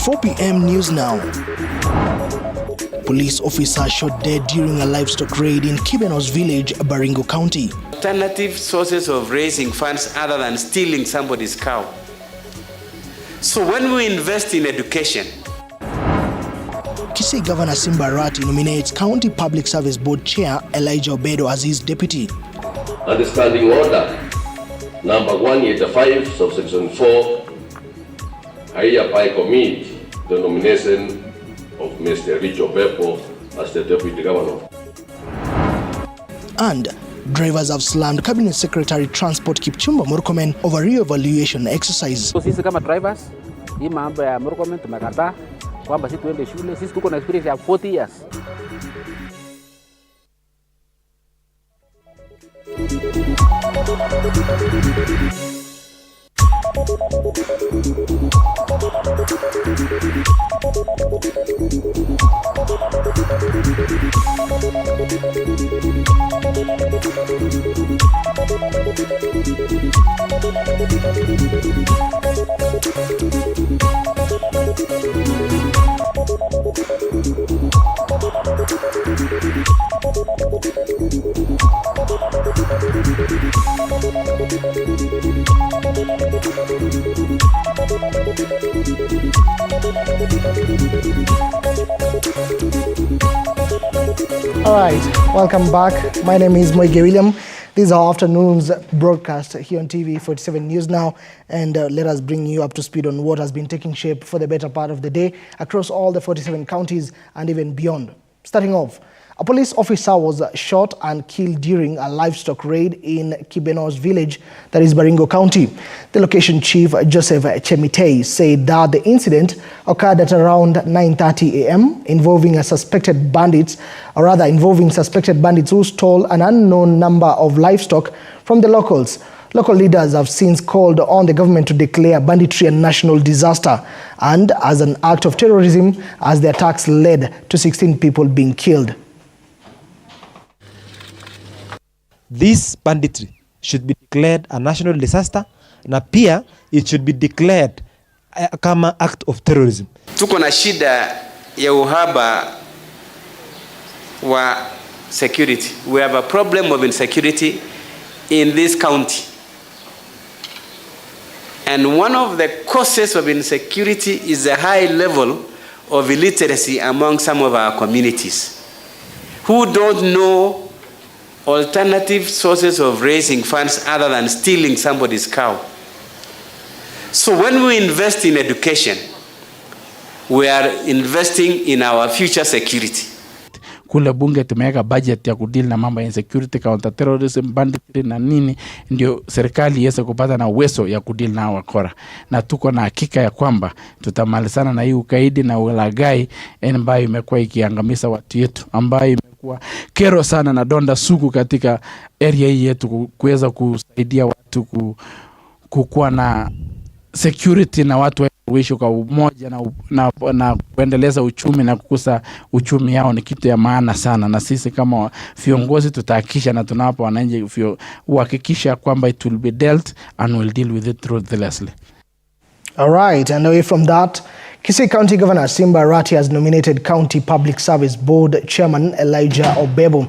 4 p.m. News Now. Police officer shot dead during a livestock raid in Kibenos village, Baringo County. Alternative sources of raising funds other than stealing somebody's cow. So when we invest in education, Kisii Governor Simba Arati nominates County Public Service Board Chair Elijah Obedo as his deputy. Understanding order number 185, subsection 4, I hereby commit the nomination of Mr. Richard Obedo as the deputy governor. And drivers have slammed Cabinet Secretary Transport Kipchumba Murkomen over re-evaluation exercise. Sisi kama drivers, hii mambo ya Murkomen tumekataa kwamba sisi tuende shule, sisi tuko na experience ya 40 years. All right, welcome back. My name is Moige William. This is our afternoon's broadcast here on TV47 News Now, and let us bring you up to speed on what has been taking shape for the better part of the day across all the 47 counties and even beyond. Starting off, a police officer was shot and killed during a livestock raid in Kibenos village, that is Baringo County. The location chief, Joseph Chemitei, said that the incident occurred at around 9:30 a.m. involving suspected bandits who stole an unknown number of livestock from the locals. Local leaders have since called on the government to declare banditry a national disaster and as an act of terrorism, as the attacks led to 16 people being killed. This banditry should be declared a national disaster, na pia it should be declared kama act of terrorism. Tuko na shida ya uhaba wa security. We have a problem of insecurity in this county. And one of the causes of insecurity is a high level of illiteracy among some of our communities who don't know alternative sources of raising funds other than stealing somebody's cow. So when we invest in education, we are investing in our future security. Kule bunge tumeweka budget ya kudeal na mambo ya insecurity, counter terrorism, banditry na nini, ndio serikali iweze kupata na uwezo ya kudeal na wakora. Na tuko na hakika ya kwamba tutamalizana na hii ukaidi na ulaghai ambayo imekuwa ikiangamiza watu yetu, ambayo imekuwa kero sana na donda sugu katika area hii yetu, kuweza kusaidia watu kukuwa na security na watu kuishi kwa umoja na kuendeleza uchumi na kukuza uchumi yao ni kitu ya maana sana, na sisi kama viongozi tutahakikisha na tunawapa wananchi uhakikisha kwamba it will be dealt and we'll deal with it ruthlessly. All right, and away from that, Kisii County Governor Simba Arati has nominated County Public Service Board Chairman Elijah Obedo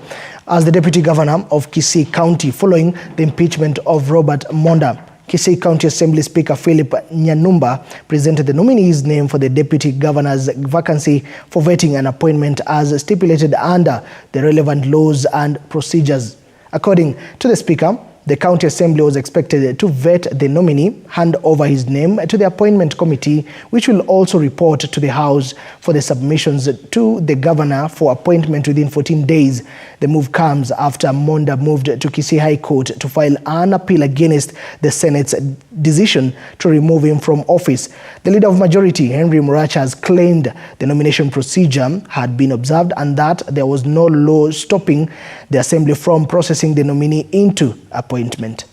as the Deputy Governor of Kisii County following the impeachment of Robert Monda. Kisii County Assembly Speaker Philip Nyanumba presented the nominee's name for the Deputy Governor's vacancy for vetting and appointment as stipulated under the relevant laws and procedures. According to the Speaker, the County Assembly was expected to vet the nominee, hand over his name to the appointment committee, which will also report to the House for the submissions to the Governor for appointment within 14 days. The move comes after Monda moved to Kisii High Court to file an appeal against the Senate's decision to remove him from office. The Leader of Majority, Henry Muracha, has claimed the nomination procedure had been observed and that there was no law stopping the Assembly from processing the nominee into appointment.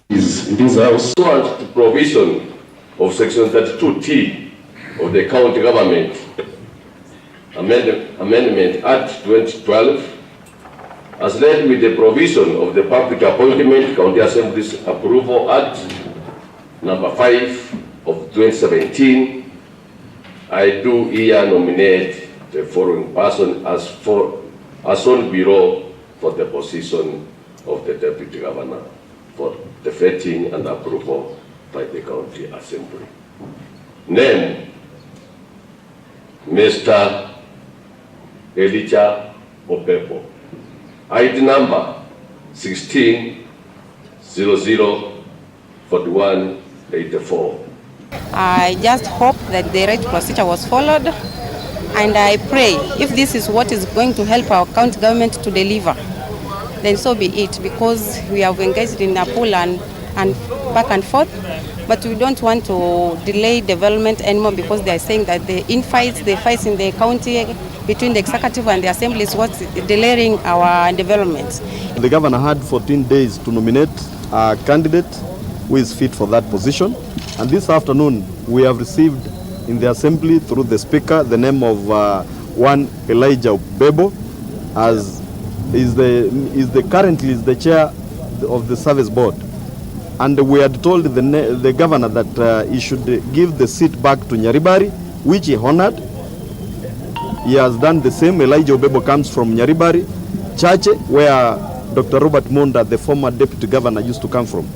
In this House, pursuant to provision of Section 32T of the County Government Amendment Act 2012, as led with the provision of the Public Appointment County Assembly's Approval Act number 5 of 2017, I do here nominate the following person as on bureau for the position of the Deputy Governor for the vetting and approval by the County Assembly. Name, Mr. Elijah Opepo. ID number 16004184. I just hope that the right procedure was followed, and I pray if this is what is going to help our county government to deliver, then so be it, because we have engaged in a pull and back and forth, but we don't want to delay development anymore, because they are saying that the fights in the county between the executive and the assembly is what's delaying our development. The governor had 14 days to nominate a candidate who is fit for that position. And this afternoon, we have received in the assembly through the speaker the name of one Elijah Bebo, as currently is the chair of the service board. And we had told the governor that he should give the seat back to Nyaribari, which he honored. He has done the same. Elijah Bebo comes from Nyaribari, Chache, where Dr. Robert Monda, the former deputy governor, used to come from.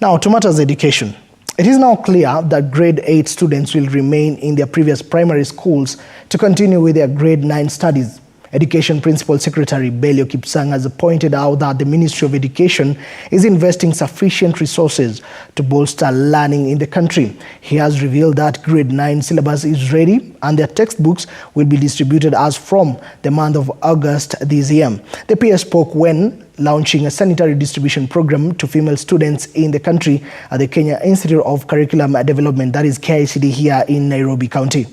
Now, to matters education. It is now clear that grade 8 students will remain in their previous primary schools to continue with their grade 9 studies. Education Principal Secretary Belio Kipsang has pointed out that the Ministry of Education is investing sufficient resources to bolster learning in the country. He has revealed that grade 9 syllabus is ready and their textbooks will be distributed as from the month of August this year. The PS spoke when launching a sanitary distribution program to female students in the country at the Kenya Institute of Curriculum Development, that is KICD, here in Nairobi County.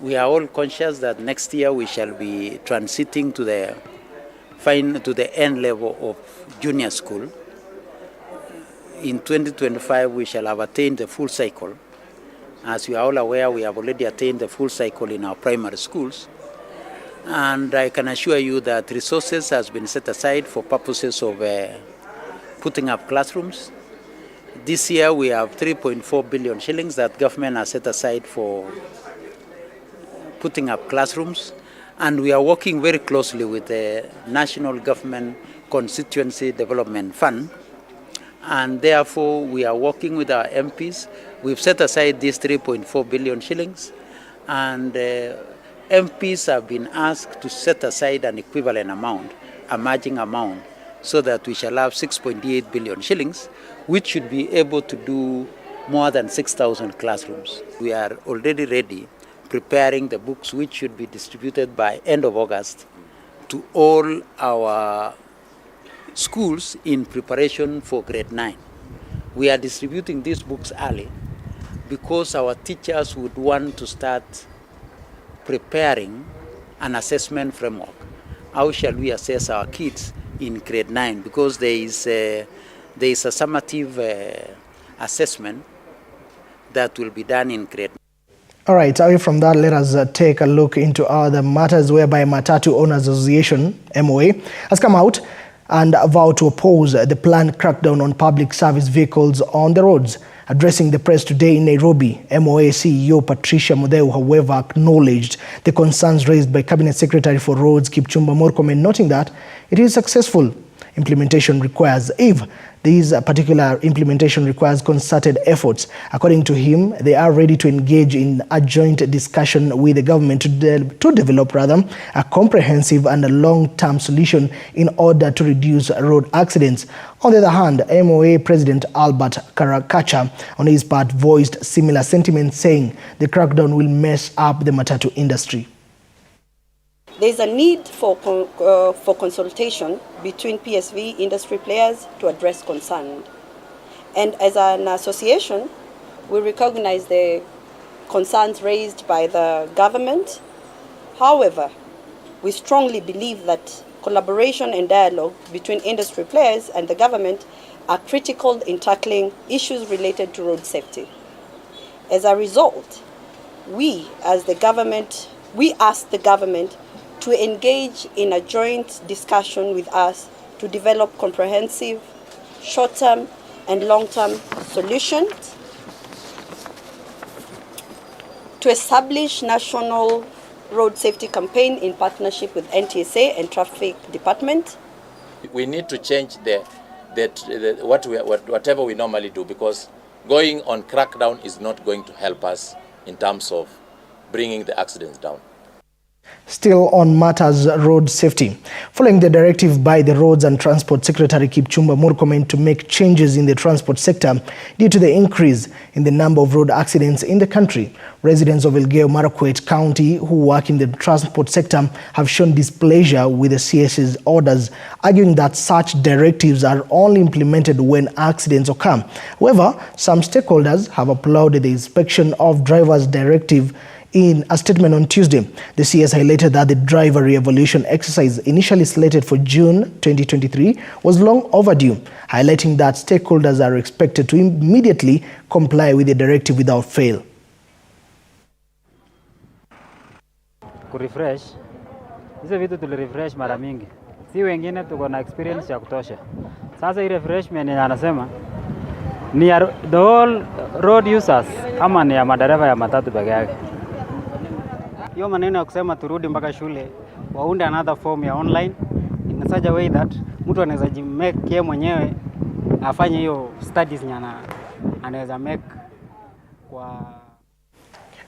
We are all conscious that next year we shall be transiting to the end level of junior school. In 2025, we shall have attained the full cycle. As you are all aware, we have already attained the full cycle in our primary schools. And I can assure you that resources has been set aside for purposes of putting up classrooms. This year, we have 3.4 billion shillings that government has set aside for putting up classrooms, and we are working very closely with the National Government Constituency Development Fund, and therefore we are working with our MPs. We've set aside these 3.4 billion shillings, and MPs have been asked to set aside an equivalent amount, a matching amount, so that we shall have 6.8 billion shillings, which should be able to do more than 6,000 classrooms. We are already ready, preparing the books which should be distributed by end of August to all our schools in preparation for grade 9. We are distributing these books early because our teachers would want to start preparing an assessment framework. How shall we assess our kids in grade 9? Because there is a summative assessment that will be done in grade 9. All right, away from that, let us take a look into other matters whereby Matatu Owners Association, MOA, has come out and vowed to oppose the planned crackdown on public service vehicles on the roads. Addressing the press today in Nairobi, MOA CEO Patricia Mudheu, however, acknowledged the concerns raised by Cabinet Secretary for Roads Kipchumba Murkomen, noting that it is successful. Implementation requires, if this particular implementation requires concerted efforts. According to him, they are ready to engage in a joint discussion with the government to develop a comprehensive and a long-term solution in order to reduce road accidents. On the other hand, MOA President Albert Karakacha, on his part, voiced similar sentiments, saying the crackdown will mess up the Matatu industry. There is a need for consultation between PSV industry players to address concern. And as an association, we recognize the concerns raised by the government. However, we strongly believe that collaboration and dialogue between industry players and the government are critical in tackling issues related to road safety. As a result, we ask the government to engage in a joint discussion with us to develop comprehensive short-term and long-term solutions to establish national road safety campaign in partnership with NTSA and Traffic Department. We need to change whatever we normally do, because going on crackdown is not going to help us in terms of bringing the accidents down. Still on matters road safety, following the directive by the Roads and Transport Secretary Kipchumba Murkomen to make changes in the transport sector due to the increase in the number of road accidents in the country, residents of Elgeyo-Marakwet County who work in the transport sector have shown displeasure with the CS's orders, arguing that such directives are only implemented when accidents occur. However, some stakeholders have applauded the inspection of drivers' directive. In a statement on Tuesday, the CS highlighted that the driver re-evaluation exercise initially slated for June 2023 was long overdue, highlighting that stakeholders are expected to immediately comply with the directive without fail. Kurefresh, hizo vitu tulirefresh mara mingi. Si wengine tuko na experience ya kutosha. Sasa hii refreshment anasema ni the whole road users ama ni ya madereva ya matatu peke yake. Hiyo maneno ya kusema turudi mpaka shule waunde another form ya online in such a way that mtu anaweza make yeye mwenyewe afanye hiyo studies nyana anaweza make kwa.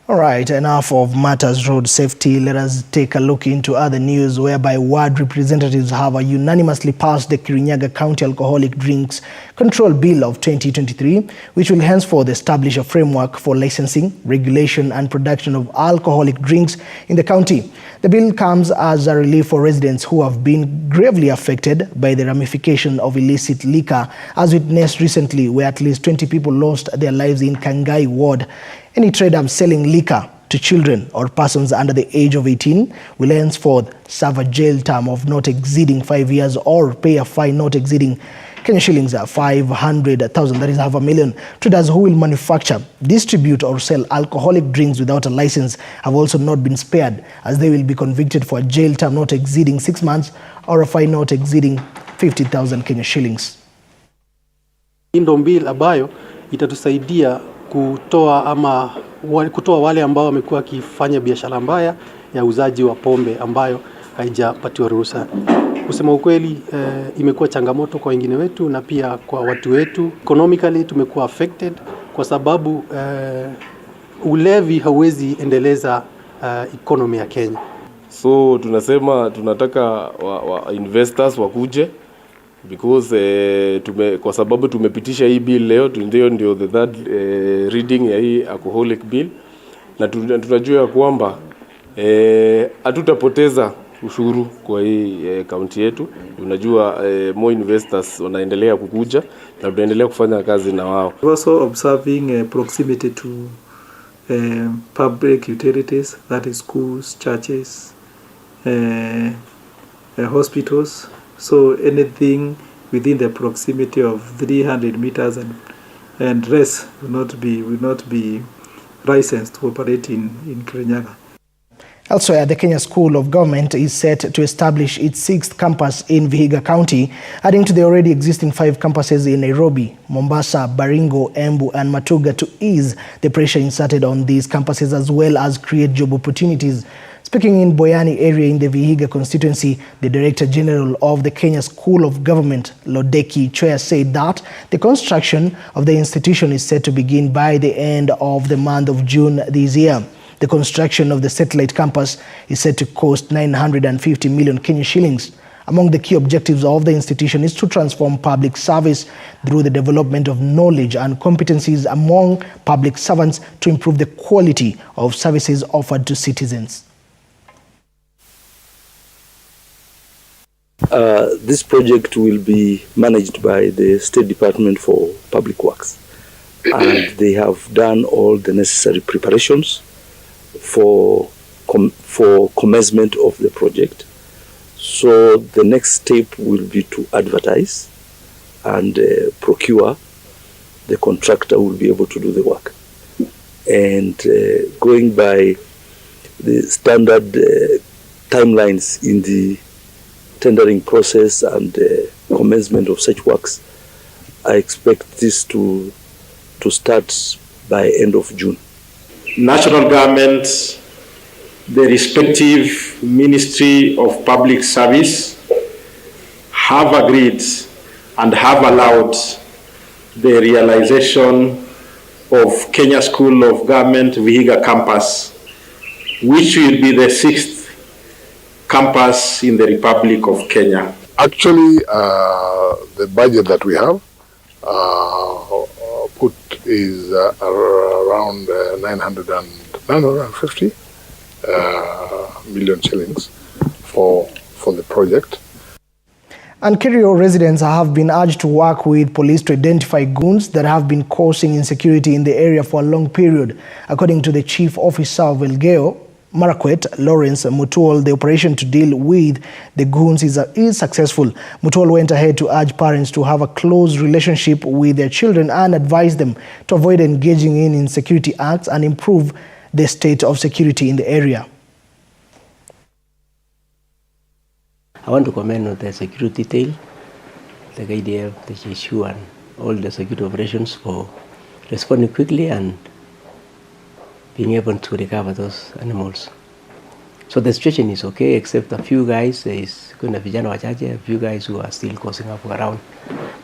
All right, enough of matters road safety. Let us take a look into other news whereby ward representatives have unanimously passed the Kirinyaga County Alcoholic Drinks Control Bill of 2023, which will henceforth establish a framework for licensing, regulation and production of alcoholic drinks in the county. The bill comes as a relief for residents who have been gravely affected by the ramification of illicit liquor, as witnessed recently where at least 20 people lost their lives in Kangai ward. Any trader selling liquor to children or persons under the age of 18 will henceforth serve a jail term of not exceeding 5 years or pay a fine not exceeding Kenya shillings 500,000, that is $500,000. Traders who will manufacture, distribute or sell alcoholic drinks without a license have also not been spared, as they will be convicted for a jail term not exceeding 6 months or a fine not exceeding 50,000 Kenya shillings. Ndo bill ambayo itatusaidia kutoa wale ambao wamekuwa wakifanya biashara mbaya ya uzaji wa pombe ambayo haijapatiwa ruhusa. Kusema ukweli, imekuwa changamoto kwa wengine wetu na pia kwa watu wetu. Economically tumekuwa affected kwa sababu ulevi hauwezi endeleza economy ya Kenya. So tunasema tunataka investors wakuje, because kwa sababu tumepitisha hii bill leo, ndio the third reading ya hii alcoholic bill, na tunajua kwamba hatutapoteza ushuru kwa hii county yetu. Unajua more investors wanaendelea kukuja na tunaendelea kufanya kazi na wao. Also observing proximity to public utilities, that is schools, churches, hospitals. So anything within the proximity of 300 meters and less will not be licensed to operate in Kirinyaga. Elsewhere, the Kenya School of Government is set to establish its 6th campus in Vihiga County, adding to the already existing 5 campuses in Nairobi, Mombasa, Baringo, Embu and Matuga to ease the pressure inserted on these campuses as well as create job opportunities. Speaking in Boyani area in the Vihiga constituency, the Director General of the Kenya School of Government, Lodeki Chwea, said that the construction of the institution is set to begin by the end of the month of June this year. The construction of the satellite campus is set to cost 950 million Kenya shillings. Among the key objectives of the institution is to transform public service through the development of knowledge and competencies among public servants to improve the quality of services offered to citizens. This project will be managed by the State Department for Public Works, and they have done all the necessary preparations for commencement of the project. So the next step will be to advertise and procure. The contractor will be able to do the work. And going by the standard timelines in the tendering process and commencement of such works, I expect this to start by end of June. national governments, the respective Ministry of Public Service have agreed and have allowed the realization of Kenya School of Government Vihiga campus, which will be the 6th campus in the Republic of Kenya. Actually, the budget that we have put is around 950 million shillings for the project. And Kerio residents have been urged to work with police to identify goons that have been causing insecurity in the area for a long period. According to the Chief Officer of Elgeyo Marakwet, Lawrence Mutual, the operation to deal with the goons is successful. Mutual went ahead to urge parents to have a close relationship with their children and advise them to avoid engaging in insecurity acts and improve the state of security in the area. I want to commend on the security detail, the KDF, the GSU, and all the security operations for responding quickly and being able to recover those animals. So the situation is okay, except a few guys, there is kuna vijana wachache, a few guys who are still causing havoc around.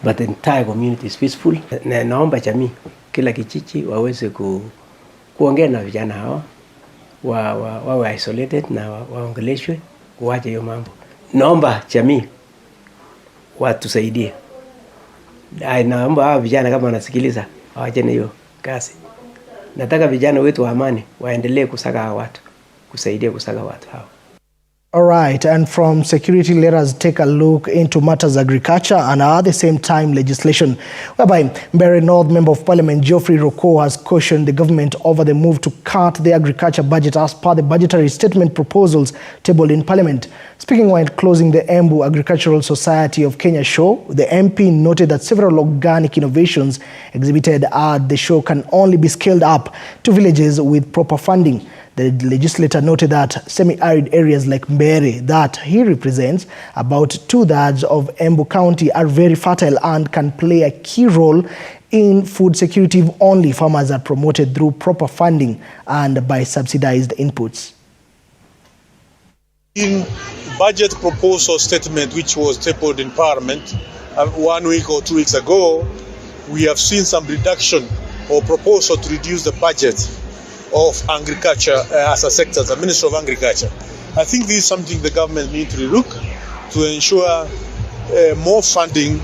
But the entire community is peaceful. Naomba jamii, kila kijiji waweze kuongea na vijana hawa, wawe isolated na waongeleshwe, kuache hiyo mambo. Naomba jamii watusaidie. Naomba hawa vijana kama wanasikiliza, waache na hiyo kazi. Nataka vijana wetu wa amani waendelee kusaka watu, kusaidia kusaka watu hao. All right, and from security, let us take a look into matters agriculture and at the same time legislation, whereby Mbeere North Member of Parliament Geoffrey Roko has cautioned the government over the move to cut the agriculture budget as per the budgetary statement proposals tabled in Parliament. Speaking while closing the Embu Agricultural Society of Kenya show, the MP noted that several organic innovations exhibited at the show can only be scaled up to villages with proper funding. The legislator noted that semi-arid areas like Mbeere, that he represents, about 2/3 of Embu County, are very fertile and can play a key role in food security if only farmers are promoted through proper funding and by subsidized inputs. In budget proposal statement which was tabled in Parliament 1 week or 2 weeks ago, we have seen some reduction or proposal to reduce the budget of agriculture as a sector, the Ministry of Agriculture. I think this is something the government needs to look to ensure more funding,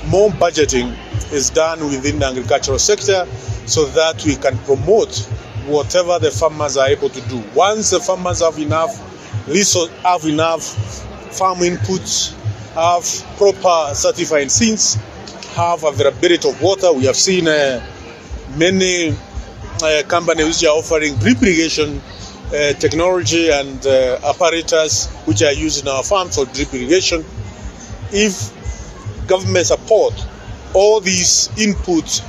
more budgeting is done within the agricultural sector so that we can promote whatever the farmers are able to do. Once the farmers have enough resources, have enough farm inputs, have proper certified seeds, have availability of water. We have seen many companies which are offering drip irrigation technology and apparatus which are used in our farms for drip irrigation. If government support all these inputs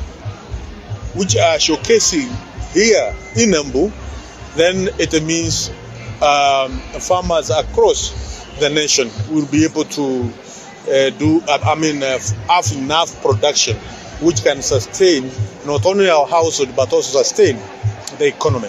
which are showcasing here in Embu, then it means farmers across the nation will be able to have enough production which can sustain not only our household but also sustain the economy.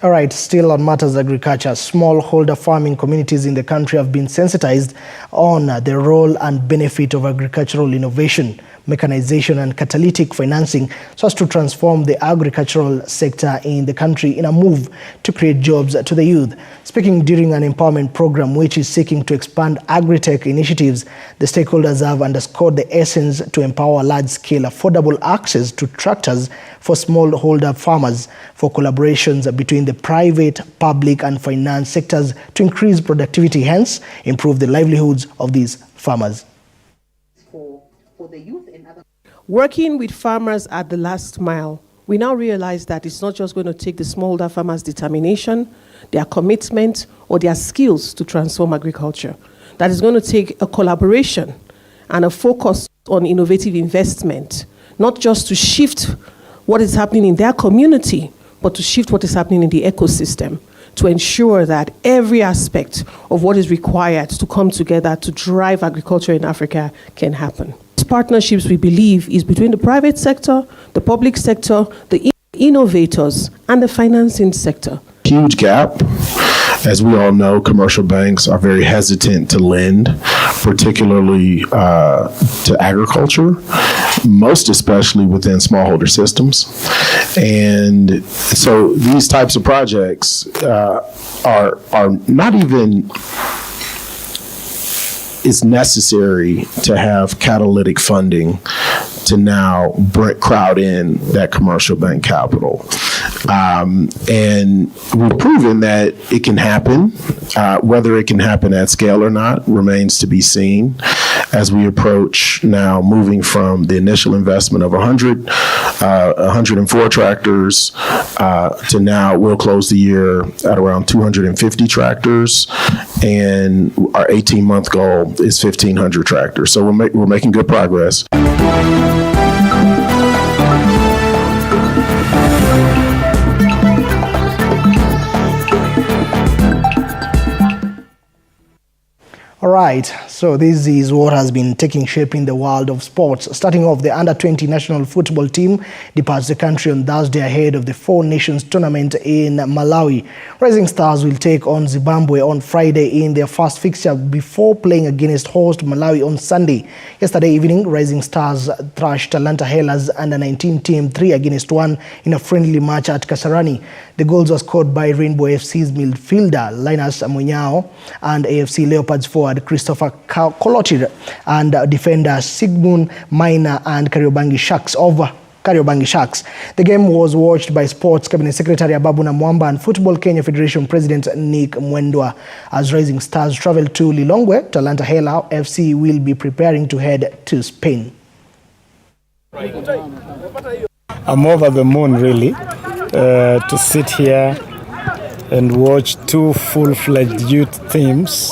All right, still on matters agriculture, smallholder farming communities in the country have been sensitized on the role and benefit of agricultural innovation, mechanization and catalytic financing so as to transform the agricultural sector in the country in a move to create jobs to the youth. Speaking during an empowerment program which is seeking to expand agri-tech initiatives, the stakeholders have underscored the essence to empower large-scale affordable access to tractors for smallholder farmers, for collaborations between the private, public and finance sectors to increase productivity, hence improve the livelihoods of these farmers. Working with farmers at the last mile, we now realize that it's not just going to take the smallholder farmers' determination, their commitment, or their skills to transform agriculture. That is going to take a collaboration and a focus on innovative investment, not just to shift what is happening in their community, but to shift what is happening in the ecosystem, to ensure that every aspect of what is required to come together to drive agriculture in Africa can happen. Partnerships, we believe, is between the private sector, the public sector, the innovators, and the financing sector. Huge gap. As we all know, commercial banks are very hesitant to lend, particularly to agriculture, most especially within smallholder systems. And so these types of projects are not even, it's necessary to have catalytic funding to now crowd in that commercial bank capital. And we've proven that it can happen. Whether it can happen at scale or not remains to be seen as we approach now moving from the initial investment of 104 tractors to now we'll close the year at around 250 tractors, and our 18-month goal is 1,500 tractors. So we're making good progress. All right, so this is what has been taking shape in the world of sports. Starting off, the under-20 national football team departs the country on Thursday ahead of the Four Nations tournament in Malawi. Rising Stars will take on Zimbabwe on Friday in their first fixture before playing against host Malawi on Sunday. Yesterday evening, Rising Stars thrashed Talanta Hellas under-19 team 3-1 in a friendly match at Kasarani. The goals were scored by Rainbow FC's midfielder Linus Amunyao and AFC Leopards forward Christopher Kolotir and defender Sigmund Maina and Kariobangi Sharks over Kariobangi Sharks. The game was watched by Sports Cabinet Secretary Ababu Namwamba and Football Kenya Federation President Nick Mwendwa. As Rising Stars travel to Lilongwe, Talanta Hela FC will be preparing to head to Spain. I'm over the moon, really, to sit here and watch two full-fledged youth teams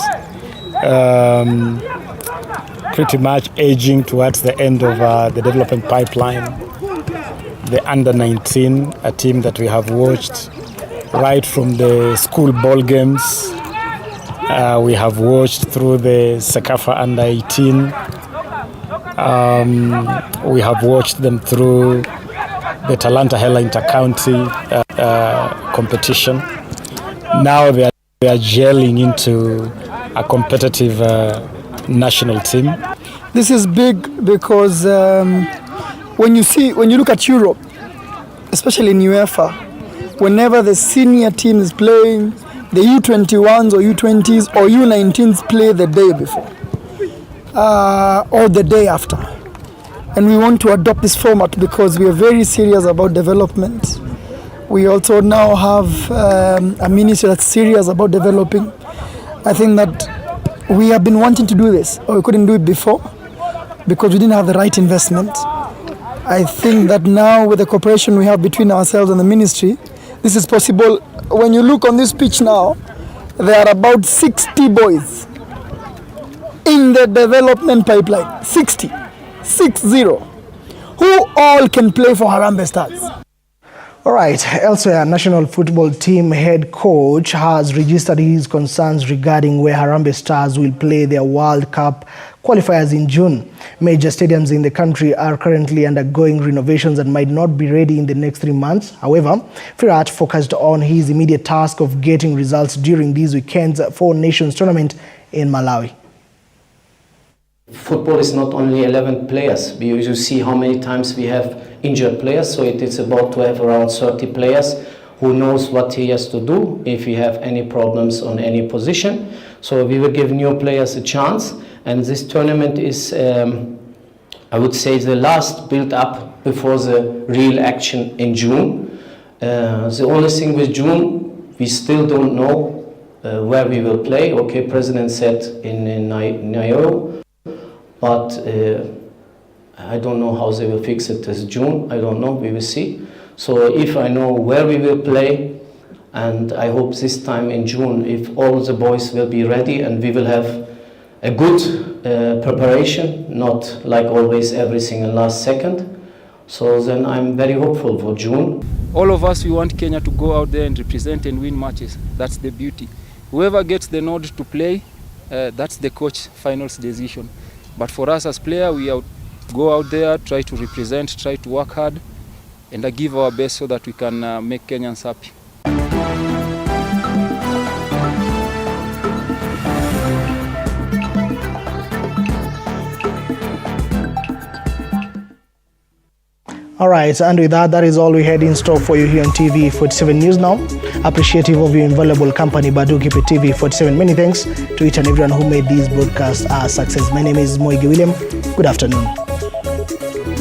pretty much aging towards the end of the development pipeline. The under-19, a team that we have watched right from the school ball games. We have watched through the Sakafa under-18. We have watched them through the Talanta Hela Inter-County competition. Now they are gelling into a competitive national team. This is big because when you look at Europe, especially in UEFA, whenever the senior team is playing, the U21s or U20s or U19s play the day before or the day after. And we want to adopt this format because we are very serious about development. We also now have a ministry that's serious about developing. I think that we have been wanting to do this, or we couldn't do it before because we didn't have the right investment. I think that now with the cooperation we have between ourselves and the ministry, this is possible. When you look on this pitch now, there are about 60 boys in the development pipeline, 60, who all can play for Harambee Stars. All right, elsewhere, national football team head coach has registered his concerns regarding where Harambee Stars will play their World Cup qualifiers in June. Major stadiums in the country are currently undergoing renovations and might not be ready in the next 3 months. However, Firat focused on his immediate task of getting results during this weekend's Four Nations tournament in Malawi. Football is not only 11 players. You see how many times we have injured players, so it is about to have around 30 players who knows what he has to do if he have any problems on any position. So we will give new players a chance, and this tournament is, I would say, the last build-up before the real action in June. The only thing with June, we still don't know where we will play. Okay, President said in Nairobi. But I don't know how they will fix it this June. I don't know. We will see. So if I know where we will play, and I hope this time in June, if all the boys will be ready and we will have a good preparation, not like always everything in last second. So then I'm very hopeful for June. All of us, we want Kenya to go out there and represent and win matches. That's the beauty. Whoever gets the nod to play, that's the coach final's decision. But for us as players, we go out there, try to represent, try to work hard, and give our best so that we can make Kenyans happy. All right, and with that, that is all we had in store for you here on TV47 News Now. Appreciative of your invaluable company, but do keep it TV47. Many thanks to each and everyone who made these broadcasts a success. My name is Moigi William. Good afternoon.